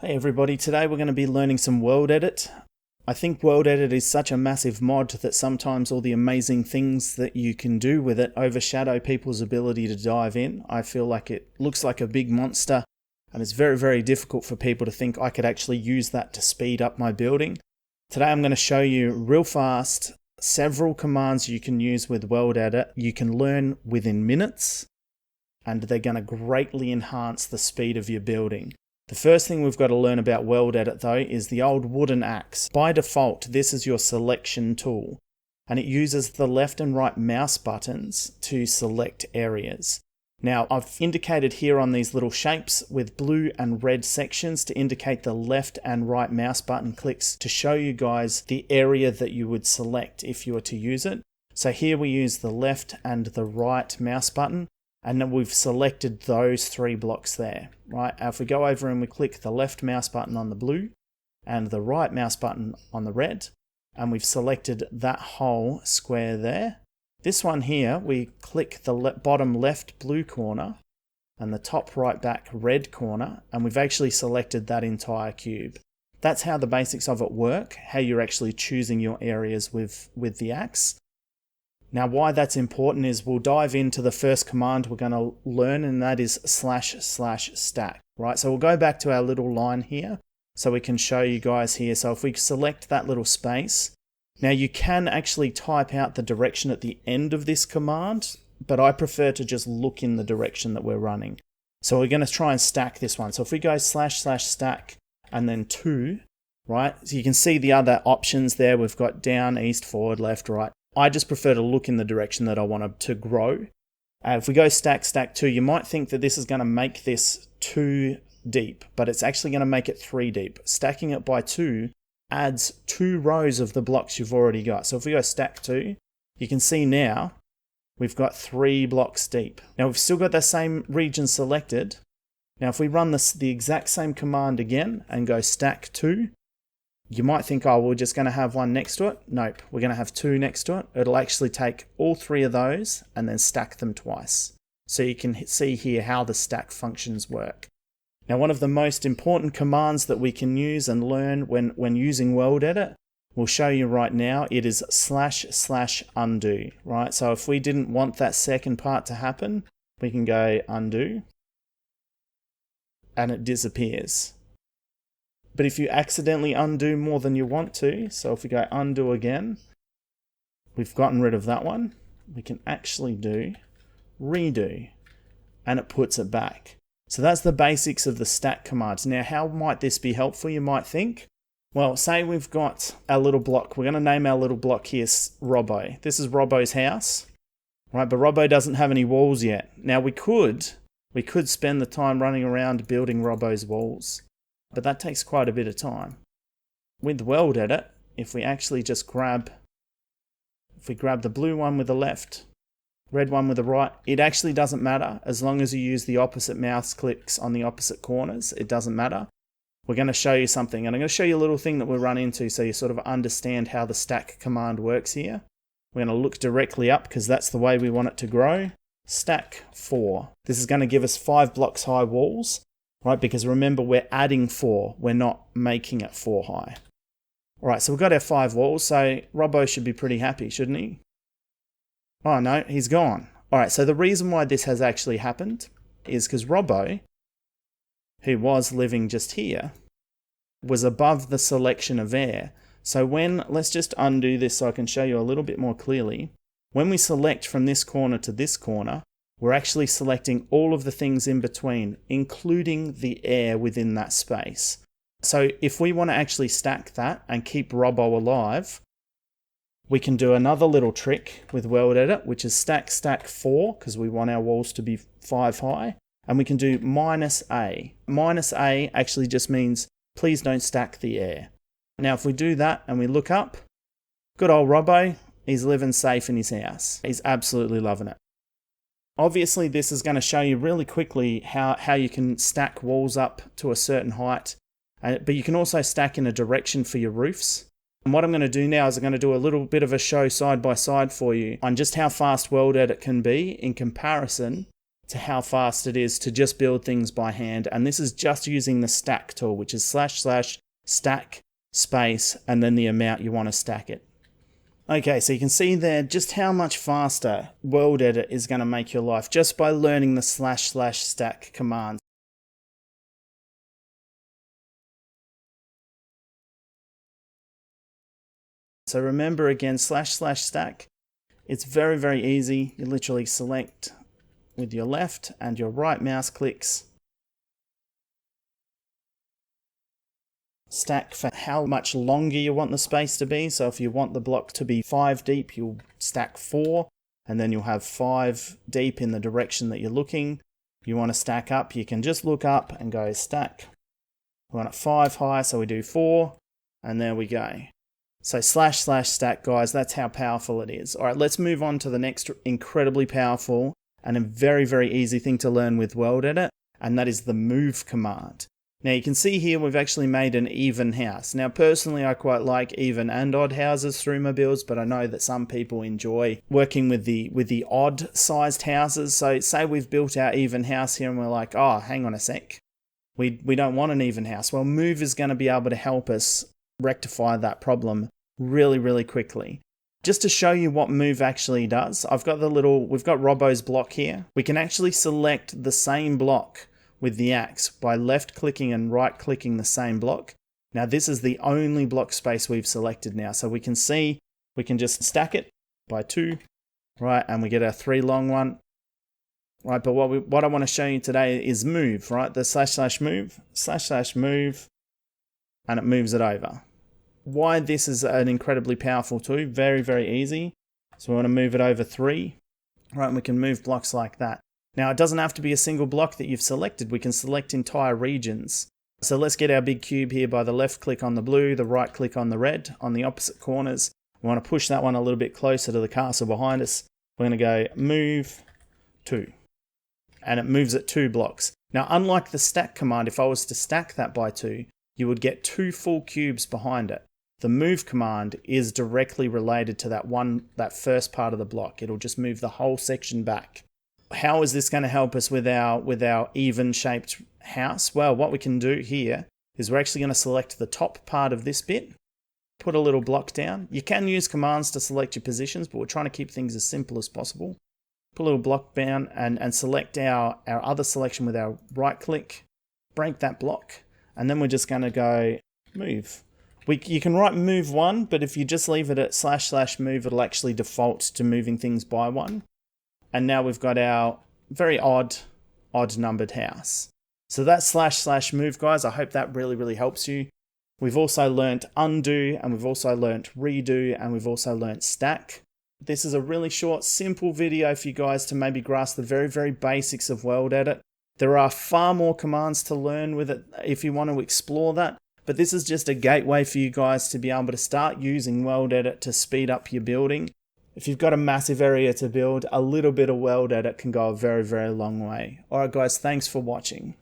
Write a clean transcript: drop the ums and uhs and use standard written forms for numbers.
Hey everybody, today we're going to be learning some World Edit. I think World Edit is such a massive mod that sometimes all the amazing things that you can do with it overshadow people's ability to dive in. I feel like it looks like a big monster and it's very, very difficult for people to think I could actually use that to speed up my building. Today I'm going to show you real fast several commands you can use with World Edit. You can learn within minutes and they're going to greatly enhance the speed of your building. The first thing we've got to learn about World Edit though is the old wooden axe. By default, this is your selection tool and it uses the left and right mouse buttons to select areas. Now I've indicated here on these little shapes with blue and red sections to indicate the left and right mouse button clicks to show you guys the area that you would select if you were to use it. So here we use the left and the right mouse button. And then we've selected those three blocks there, right? If we go over and we click the left mouse button on the blue and the right mouse button on the red, and we've selected that whole square there. This one here, we click the bottom left blue corner and the top right back red corner, and we've actually selected that entire cube. That's how the basics of it work, how you're actually choosing your areas with the axe. Now why that's important is we'll dive into the first command we're going to learn, and that is //stack, right? So we'll go back to our little line here so we can show you guys here. So if we select that little space, now you can actually type out the direction at the end of this command, but I prefer to just look in the direction that we're running. So we're going to try and stack this one. So if we go //stack and then 2, right? So you can see the other options there. We've got down, east, forward, left, right. I just prefer to look in the direction that I want to grow. If we go stack 2, you might think that this is going to make this 2 deep, but it's actually going to make it 3 deep. Stacking it by 2 adds 2 rows of the blocks you've already got. So if we go stack 2, you can see now we've got 3 blocks deep. Now we've still got the same region selected. Now if we run the exact same command again and go stack 2, you might think, oh, we're just going to have one next to it. Nope, we're going to have 2 next to it. It'll actually take all 3 of those and then stack them twice. So you can see here how the stack functions work. Now, one of the most important commands that we can use and learn when using World Edit, we'll show you right now, it is //undo, right? So if we didn't want that second part to happen, we can go undo and it disappears. But if you accidentally undo more than you want to, so if we go undo again, we've gotten rid of that one. We can actually do redo and it puts it back. So that's the basics of the stack commands. Now, how might this be helpful, you might think? Well, say we've got a little block. We're going to name our little block here Robbo. This is Robbo's house, right? But Robbo doesn't have any walls yet. Now, we could spend the time running around building Robbo's walls. But that takes quite a bit of time. With World Edit, if we actually just grab the blue one with the left, red one with the right, it actually doesn't matter as long as you use the opposite mouse clicks on the opposite corners. It doesn't matter. We're going to show you something, and I'm going to show you a little thing that we'll run into so you sort of understand how the stack command works here. We're going to look directly up because that's the way we want it to grow. Stack 4. This is going to give us 5 blocks high walls. Right, because remember we're adding 4, we're not making it 4 high. Alright, so we've got our 5 walls, so Robbo should be pretty happy, shouldn't he? Oh no, he's gone. Alright, so the reason why this has actually happened is because Robbo, who was living just here, was above the selection of air. So let's just undo this so I can show you a little bit more clearly. When we select from this corner to this corner, we're actually selecting all of the things in between, including the air within that space. So if we want to actually stack that and keep Robbo alive, we can do another little trick with World Edit, which is stack 4, because we want our walls to be 5 high. And we can do -A. -A actually just means, please don't stack the air. Now if we do that and we look up, good old Robbo, he's living safe in his house. He's absolutely loving it. Obviously, this is going to show you really quickly how you can stack walls up to a certain height, but you can also stack in a direction for your roofs. And what I'm going to do now is I'm going to do a little bit of a show side by side for you on just how fast World Edit can be in comparison to how fast it is to just build things by hand. And this is just using the stack tool, which is / stack space and then the amount you want to stack it. Okay, so you can see there just how much faster World Edit is going to make your life just by learning the / stack command. So remember again, / stack, it's very, very easy. You literally select with your left and your right mouse clicks. Stack for how much longer you want the space to be. So if you want the block to be 5 deep, you'll stack 4, and then you'll have 5 deep in the direction that you're looking. If you want to stack up, you can just look up and go stack. We want it 5 high, so we do 4, and there we go. So / stack, guys, that's how powerful it is. All right, let's move on to the next incredibly powerful and a very, very easy thing to learn with World Edit, and that is the move command. Now you can see here we've actually made an even house. Now personally I quite like even and odd houses through my builds, but I know that some people enjoy working with the odd sized houses. So say we've built our even house here and we're like, oh, hang on a sec. We don't want an even house. Well, move is going to be able to help us rectify that problem really, really quickly. Just to show you what move actually does, we've got Robbo's block here. We can actually select the same block with the axe by left clicking and right clicking the same block. Now this is the only block space we've selected now. So we can see, we can just stack it by 2, right? And we get our 3 long one, right? But what I want to show you today is move, right? The / move, and it moves it over. Why this is an incredibly powerful tool, very, very easy. So we want to move it over 3, right? And we can move blocks like that. Now, it doesn't have to be a single block that you've selected. We can select entire regions. So let's get our big cube here by the left click on the blue, the right click on the red, on the opposite corners. We want to push that one a little bit closer to the castle behind us. We're going to go move 2. And it moves it 2 blocks. Now, unlike the stack command, if I was to stack that by 2, you would get 2 full cubes behind it. The move command is directly related to that first part of the block. It'll just move the whole section back. How is this going to help us with our even shaped house? Well, what we can do here is we're actually going to select the top part of this bit, put a little block down. You can use commands to select your positions, but we're trying to keep things as simple as possible. Put a little block down and select our other selection with our right click, break that block, and then we're just going to go move. You can write move 1, but if you just leave it at / move, it'll actually default to moving things by 1. And now we've got our very odd numbered house. So that's / move, guys. I hope that really, really helps you. We've also learnt undo, and we've also learnt redo, and we've also learnt stack. This is a really short, simple video for you guys to maybe grasp the very, very basics of World Edit. There are far more commands to learn with it if you want to explore that. But this is just a gateway for you guys to be able to start using World Edit to speed up your building. If you've got a massive area to build, a little bit of World Edit can go a very, very long way. Alright guys, thanks for watching.